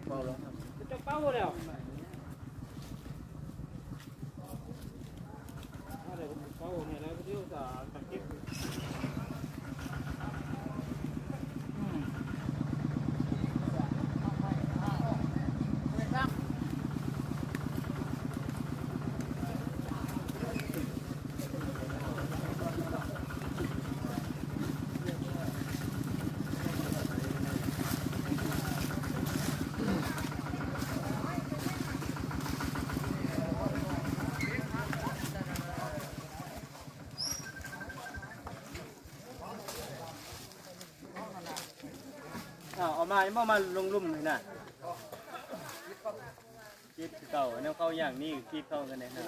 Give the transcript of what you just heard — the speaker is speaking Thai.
เบาแล้วจะเป้าแล้วอะไรเป้าเนี่ยแล้วเดี๋ยวจะตัดเก็บเอามาลงลุ่มเลยนะคิดเก่าเนี่ยเข้าอย่างนี้คิดเข้ากันเลยนะ